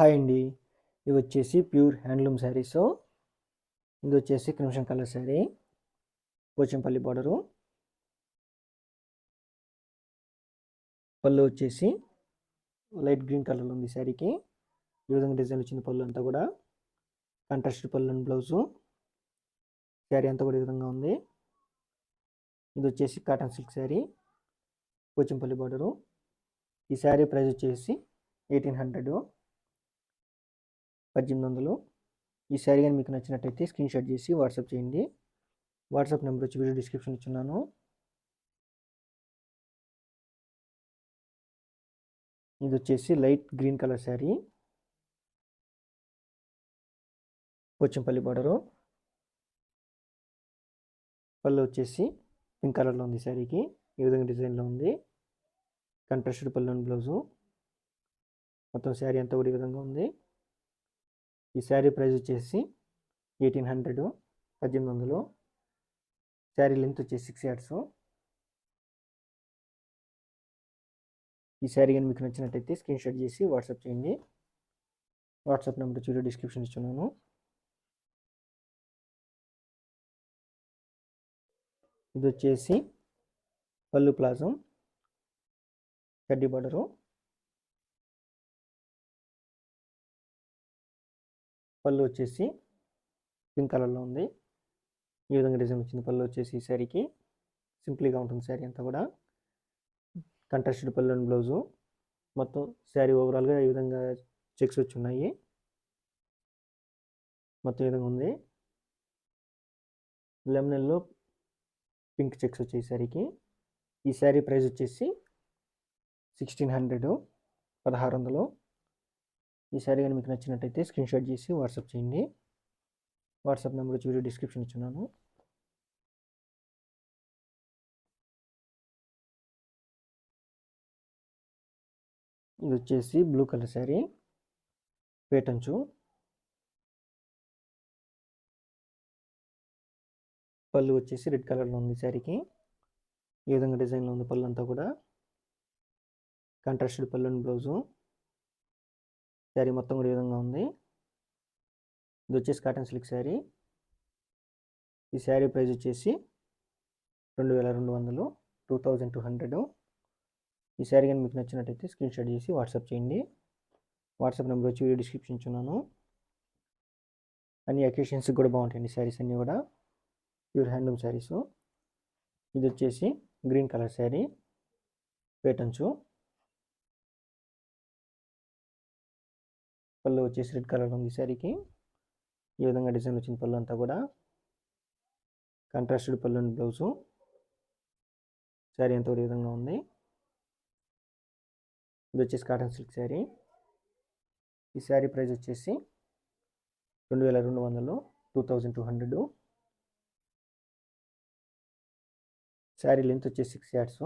Hi అండి. ఇవి వచ్చేసి ప్యూర్ హ్యాండ్లూమ్ శారీస్. ఇది వచ్చేసి crimson colour sari, Pochampally border. పళ్ళు వచ్చేసి లైట్ గ్రీన్ కలర్లో ఉంది శారీకి. ఈ విధంగా డిజైన్ వచ్చింది. పళ్ళు అంతా కూడా కాంట్రాస్ట్ పళ్ళు అండ్ బ్లౌజు. శారీ అంతా కూడా ఈ విధంగా ఉంది. ఇది వచ్చేసి cotton silk sari, Pochampally border. ఈ శారీ ప్రైస్ వచ్చేసి 1800, 1800. ఈ శారీ కానీ మీకు నచ్చినట్టయితే స్క్రీన్ షాట్ చేసి వాట్సాప్ చేయండి. వాట్సాప్ నెంబర్ వచ్చి వీడియో డిస్క్రిప్షన్ ఇచ్చున్నాను. ఇది వచ్చేసి light green colour sari, Pochampally border. పళ్ళు వచ్చేసి పింక్ కలర్లో ఉంది శారీకి. ఈ విధంగా డిజైన్లో ఉంది. కాంట్రాస్టెడ్ పళ్ళు అండ్ బ్లౌజు. మొత్తం శారీ అంతా కూడా ఈ విధంగా ఉంది. ఈ శారీ ప్రైస్ వచ్చేసి 1800, 1800. శారీ లెంత్ వచ్చేసి 6 yards. ఈ శారీ కానీ మీకు నచ్చినట్టయితే స్క్రీన్ షాట్ చేసి వాట్సాప్ చేయండి. వాట్సాప్ నెంబర్ వచ్చి వీడియో డిస్క్రిప్షన్ ఇస్తున్నాను. ఇది వచ్చేసి పళ్ళు ప్లాజో, కడ్డీ బార్డరు. పళ్ళు వచ్చేసి పింక్ కలర్లో ఉంది. ఈ విధంగా డిజైన్ వచ్చింది. పళ్ళు వచ్చేసి ఈ శారీకి సింపుల్గా ఉంటుంది. శారీ అంతా కూడా కాంట్రాస్టెడ్ పళ్ళు అండ్ బ్లౌజు. మొత్తం శారీ ఓవరాల్గా ఈ విధంగా చెక్స్ వచ్చి ఉన్నాయి. మొత్తం ఈ విధంగా ఉంది. లెమనెల్లో పింక్ చెక్స్ వచ్చాయి శారీకి. ఈ శారీ ప్రైస్ వచ్చేసి 1600, 1600. ఈ శారీ కానీ మీకు నచ్చినట్టయితే స్క్రీన్ షాట్ చేసి వాట్సాప్ చేయండి. వాట్సాప్ నెంబర్ వచ్చి వీడియో డిస్క్రిప్షన్ ఇచ్చున్నాను. ఇది వచ్చేసి బ్లూ కలర్ శారీ, పేటంచు. పళ్ళు వచ్చేసి రెడ్ కలర్లో ఉంది శారీకి. ఈ విధంగా డిజైన్లో ఉంది. పళ్ళు అంతా కూడా కాంట్రాస్టెడ్ పళ్ళు అండ్ బ్లౌజు. శారీ మొత్తం కూడా ఈ విధంగా ఉంది. ఇది వచ్చేసి కాటన్ సిల్క్ శారీ. ఈ శారీ ప్రైస్ వచ్చేసి 2200, 2200. ఈ శారీ కానీ మీకు నచ్చినట్టయితే స్క్రీన్ షాట్ చేసి వాట్సాప్ చేయండి. వాట్సాప్ నెంబర్ వచ్చి వీడియో డిస్క్రిప్షన్ ఇచ్చున్నాను. అన్ని అకేషన్స్కి కూడా బాగుంటాయండి శారీస్ అన్నీ కూడా. Pure handloom saris. ఇది వచ్చేసి గ్రీన్ కలర్ శారీ, పేటంచు. పళ్ళు వచ్చేసి రెడ్ కలర్ ఉంది శారీకి. ఈ విధంగా డిజైన్ వచ్చింది. పళ్ళు అంతా కూడా కాంట్రాస్టెడ్ పళ్ళు అండ్ బ్లౌజు. శారీ అంతా ఈ విధంగా ఉంది. ఇది వచ్చేసి కాటన్ సిల్క్ శారీ. ఈ శారీ ప్రైస్ వచ్చేసి 2200, 2200. శారీ లెంత్ వచ్చేసి 6 yards.